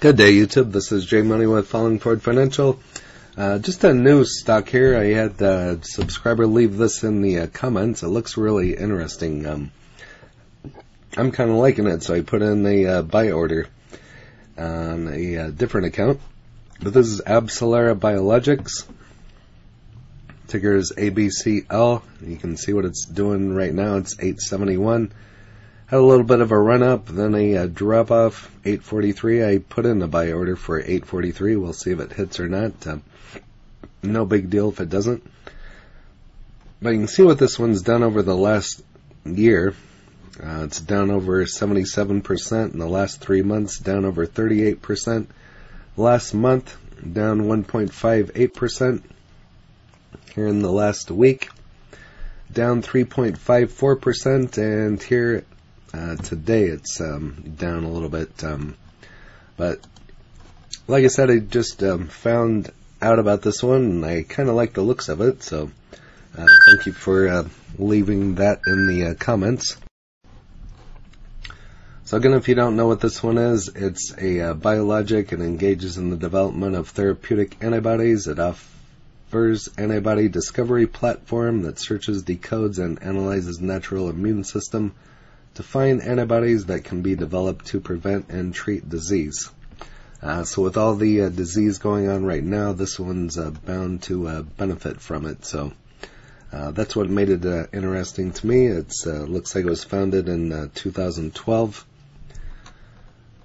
Good day, YouTube. This is Jay Money with Falling Forward Financial. Just a new stock here. I had a subscriber leave this in the comments. It looks really interesting. I'm kind of liking it, so I put in a buy order on a different account. But this is AbCellera Biologics. Ticker is ABCL. You can see what it's doing right now. It's 871. Had a little bit of a run up, then a drop off, 843. I put in a buy order for 843. We'll see if it hits or not. No big deal if it doesn't. But you can see what this one's done over the last year. It's down over 77% in the last 3 months, down over 38%. Last month, down 1.58%. Here in the last week, down 3.54%, and here today it's down a little bit. But like I said, I just found out about this one, and I kind of like the looks of it, so thank you for leaving that in the comments. So again, if you don't know what this one is, it's a biologic and engages in the development of therapeutic antibodies. It offers antibody discovery platform that searches, decodes, and analyzes natural immune system to find antibodies that can be developed to prevent and treat disease. So with all the disease going on right now, this one's bound to benefit from it. So that's what made it interesting to me. It looks like it was founded in 2012.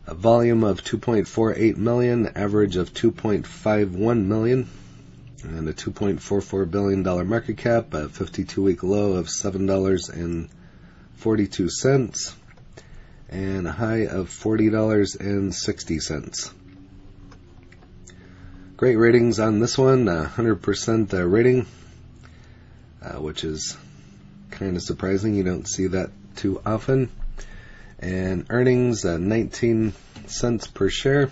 A volume of 2.48 million, average of 2.51 million, and a $2.44 billion market cap, a 52-week low of $7.42, and a high of $40.60. Great ratings on this one, 100% rating, which is kind of surprising. You don't see that too often. And earnings, 19 cents per share.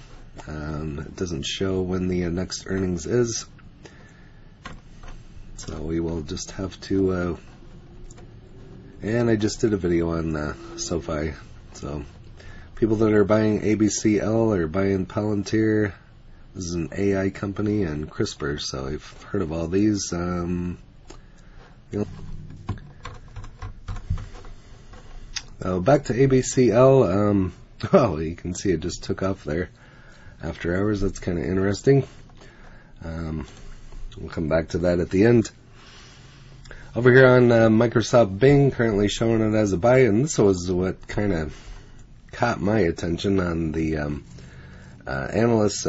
It doesn't show when the next earnings is. So we will just have to, and I just did a video on SoFi. So people that are buying ABCL or buying Palantir, this is an AI company, and CRISPR. So I've heard of all these. Back to ABCL. Oh, you can see it just took off there after hours. That's kind of interesting. We'll come back to that at the end. Over here on Microsoft Bing, currently showing it as a buy, and this was what kind of caught my attention on the analyst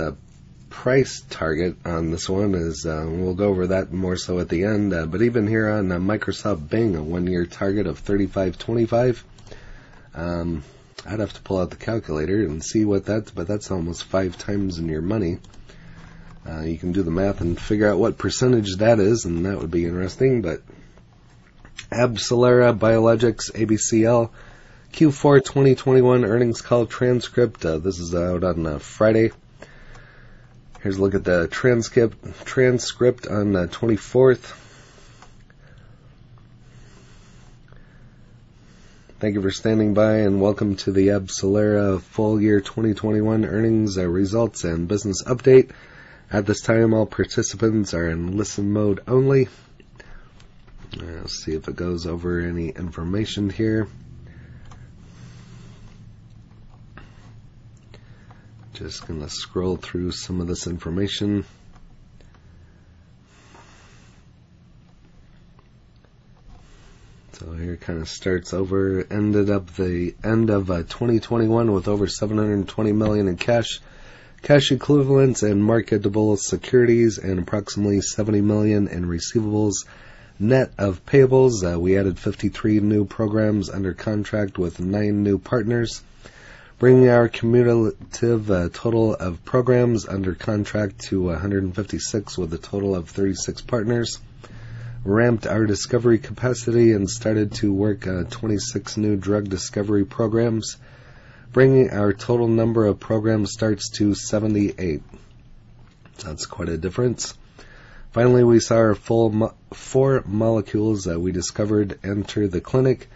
price target on this one. Is we'll go over that more so at the end. But even here on Microsoft Bing, a 1-year target of 35.25. I'd have to pull out the calculator and see what that's, but that's almost 5 times in your money. You can do the math and figure out what percentage that is, and that would be interesting. But AbCellera Biologics, ABCL, Q4 2021 earnings call transcript. This is out on Friday. Here's a look at the transcript on 24th. Thank you for standing by, and welcome to the AbCellera full year 2021 earnings results and business update. At this time, all participants are in listen mode only. Let's see if it goes over any information here. Just going to scroll through some of this information. So here it kind of starts over. Ended up the end of 2021 with over $720 million in cash equivalents, and marketable securities, and approximately $70 million in receivables. Net of payables, we added 53 new programs under contract with 9 new partners, bringing our cumulative total of programs under contract to 156 with a total of 36 partners. Ramped our discovery capacity and started to work 26 new drug discovery programs, bringing our total number of program starts to 78. That's quite a difference. Finally, we saw our 4 molecules that we discovered enter the clinic,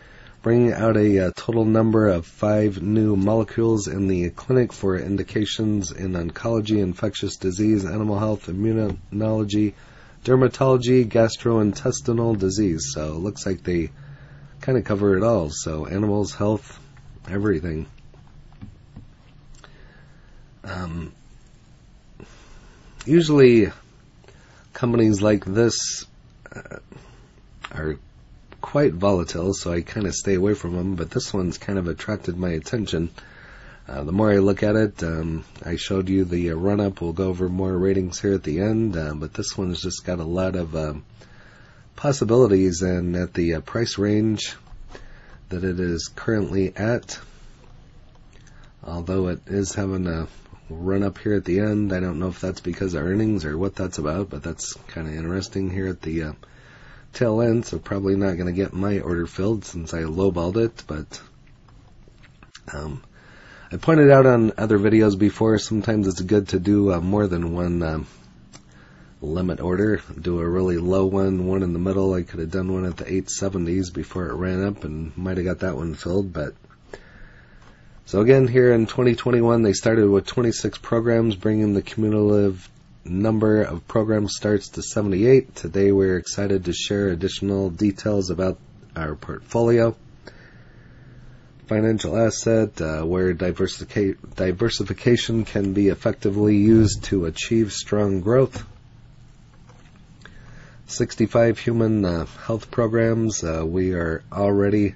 bringing out a total number of 5 new molecules in the clinic for indications in oncology, infectious disease, animal health, immunology, dermatology, gastrointestinal disease. So it looks like they kind of cover it all. So animals, health, everything. Usually companies like this are quite volatile, so I kind of stay away from them, but this one's kind of attracted my attention. The more I look at it, I showed you the run-up. We'll go over more ratings here at the end, but this one's just got a lot of possibilities, and at the price range that it is currently at, although it is having a run-up here at the end, I don't know if that's because of earnings or what that's about, but that's kind of interesting here at the tail end, so probably not going to get my order filled since I lowballed it, but I pointed out on other videos before, sometimes it's good to do more than one limit order. Do a really low one in the middle. I could have done one at the 870s before it ran up and might have got that one filled, but so again, here in 2021, they started with 26 programs, bringing the cumulative number of program starts to 78. Today we're excited to share additional details about our portfolio. Financial asset, where diversification can be effectively used to achieve strong growth. 65 human health programs. We are already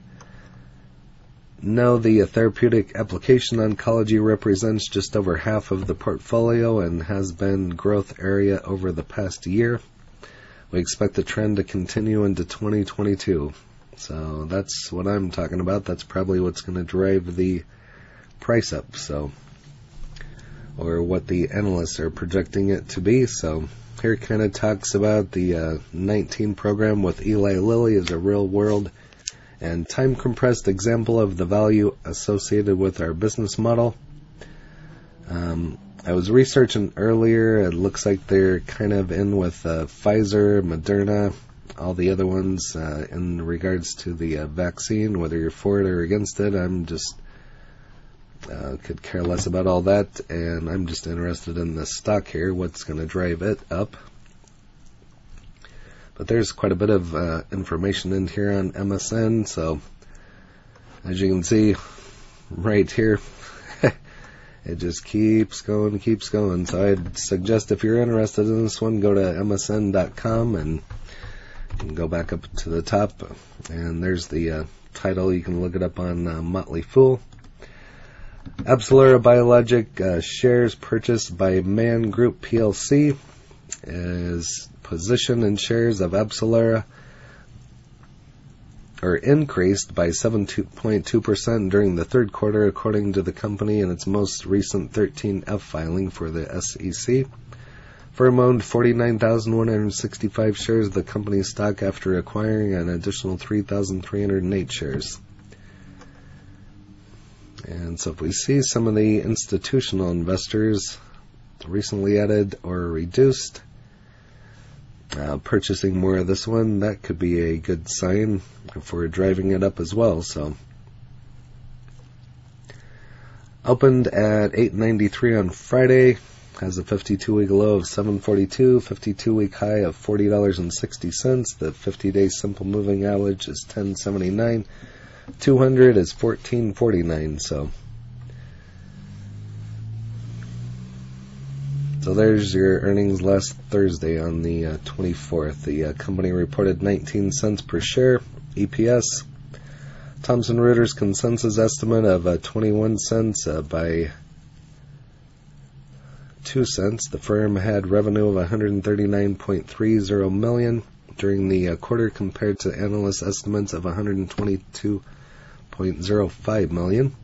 know the therapeutic application oncology represents just over half of the portfolio and has been growth area over the past year. We expect the trend to continue into 2022. So that's what I'm talking about. That's probably what's going to drive the price up. So, or what the analysts are projecting it to be. So here it kind of talks about the 19 program with Eli Lilly as a real world and time compressed example of the value associated with our business model. I was researching earlier. It looks like they're kind of in with Pfizer, Moderna, all the other ones in regards to the vaccine, whether you're for it or against it. I'm just could care less about all that, and I'm just interested in the stock here, what's going to drive it up. But there's quite a bit of information in here on MSN, so as you can see right here, it just keeps going. So I'd suggest if you're interested in this one, go to msn.com and you can go back up to the top, and there's the title. You can look it up on Motley Fool. AbCellera Biologics shares purchased by Man Group PLC is position in shares of AbCellera are increased by 7.2% during the third quarter, according to the company in its most recent 13F filing for the SEC. Firm owned 49,165 shares of the company's stock after acquiring an additional 3,308 shares. And so if we see some of the institutional investors recently added or reduced, purchasing more of this one, that could be a good sign if we're driving it up as well. So opened at $8.93 on Friday, has a 52-week low of $7.42, 52-week high of $40.60. The 50-day simple moving average is $10.79. 200 is $14.49. So there's your earnings last Thursday on the 24th. The company reported 19 cents per share EPS. Thomson Reuters consensus estimate of 21 cents by 2 cents. The firm had revenue of $139.30 million during the quarter, compared to analyst estimates of $122.05 million.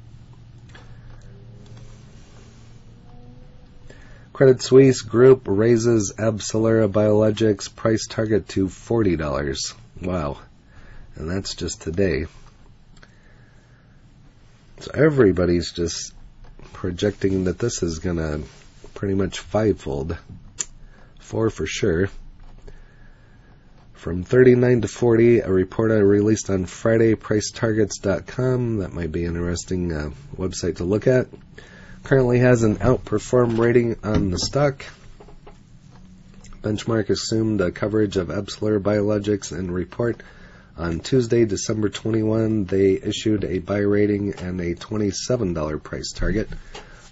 Credit Suisse Group raises AbCellera Biologics price target to $40. Wow. And that's just today. So everybody's just projecting that this is going to pretty much fivefold. 4 for sure. From 39 to 40, a report I released on Friday, pricetargets.com. That might be an interesting website to look at. Currently has an outperform rating on the stock. Benchmark assumed coverage of AbCellera Biologics and report on Tuesday, December 21. They issued a buy rating and a $27 price target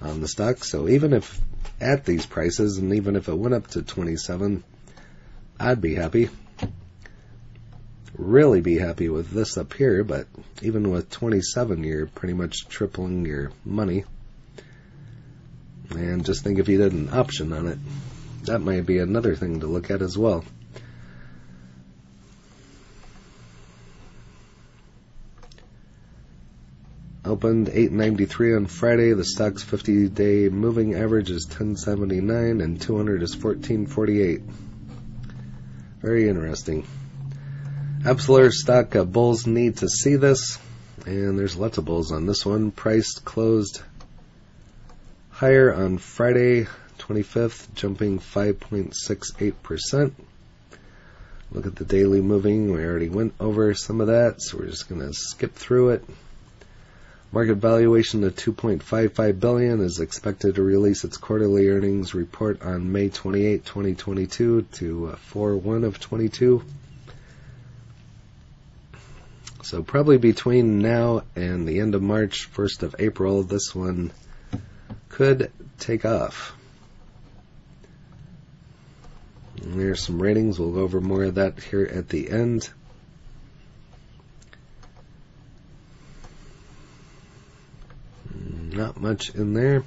on the stock. So even if at these prices, and even if it went up to 27, I'd be happy. Really be happy with this up here, but even with 27, you're pretty much tripling your money. And just think if you did an option on it, that might be another thing to look at as well. Opened 893 on Friday. The stock's 50-day moving average is 1079 and 200 is 1448. Very interesting. AbCellera stock bulls need to see this, and there's lots of bulls on this one. Price closed higher on Friday 25th, jumping 5.68%. Look at the daily moving. We already went over some of that, so we're just going to skip through it. Market valuation of $2.55 billion is expected to release its quarterly earnings report on May 28, 2022 to 4/1 of 22. So probably between now and the end of March, 1st of April, this one could take off. And there's some ratings. We'll go over more of that here at the end. Not much in there.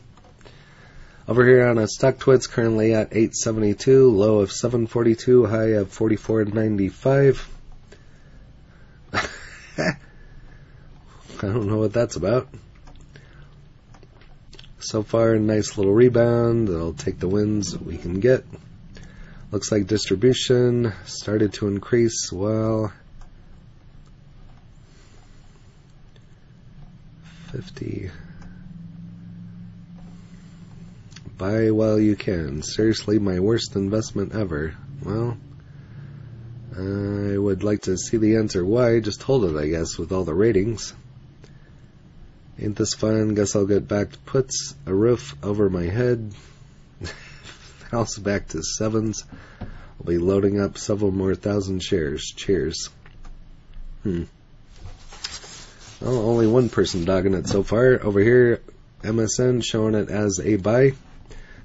Over here on a StockTwits, currently at 872, low of 742, high of 44.95. I don't know what that's about. So far, a nice little rebound. It'll take the wins we can get. Looks like distribution started to increase. Well, 50. Buy while you can. Seriously, my worst investment ever. Well, I would like to see the answer why. Just hold it, I guess, with all the ratings. Ain't this fun? Guess I'll get back to puts. A roof over my head. House back to sevens. I'll be loading up several more thousand shares. Cheers. Well, only one person dogging it so far. Over here, MSN showing it as a buy.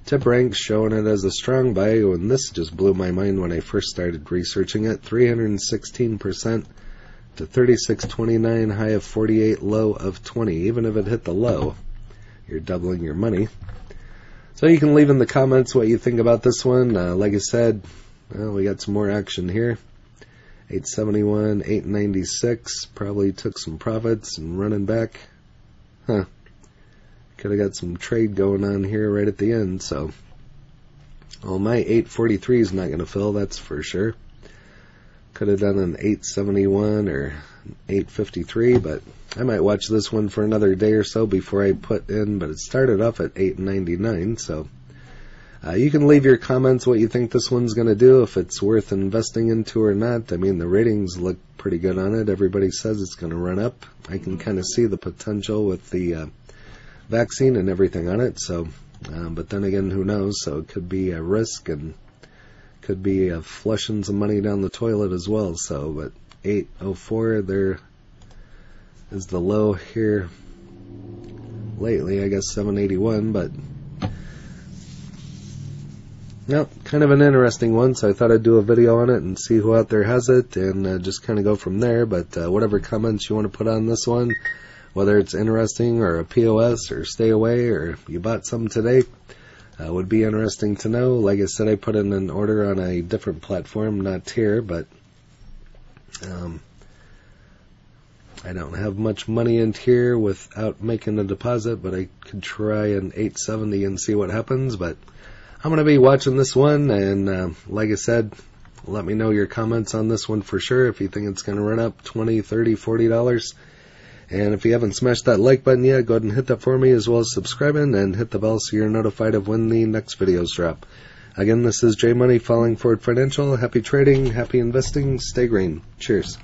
Tip ranks showing it as a strong buy, and this just blew my mind when I first started researching it. 316% to 36.29, high of 48, low of 20. Even if it hit the low, you're doubling your money. So you can leave in the comments what you think about this one. Like I said, well, we got some more action here. 871, 896, probably took some profits and running back. Could have got some trade going on here right at the end, so. Well, my 843 is not going to fill, that's for sure. Could have done an 871 or 853, but I might watch this one for another day or so before I put in, but it started off at 899, so. You can leave your comments what you think this one's going to do, if it's worth investing into or not. I mean, the ratings look pretty good on it. Everybody says it's going to run up. I can kind of see the potential with the vaccine and everything on it, so but then again, who knows? So it could be a risk and could be flushing some money down the toilet as well. So, but 804 there is the low here lately. I guess 781, but no, kind of an interesting one. So I thought I'd do a video on it and see who out there has it, and just kind of go from there. But whatever comments you want to put on this one, whether it's interesting or a POS or stay away or you bought some today, would be interesting to know. Like I said, I put in an order on a different platform, not here, but I don't have much money in here without making a deposit, but I could try an 870 and see what happens. But I'm going to be watching this one, and like I said, let me know your comments on this one for sure if you think it's going to run up $20, $30, $40. And if you haven't smashed that like button yet, go ahead and hit that for me, as well as subscribing and hit the bell so you're notified of when the next videos drop. Again, this is J Money Falling Forward Financial. Happy trading, happy investing, stay green. Cheers.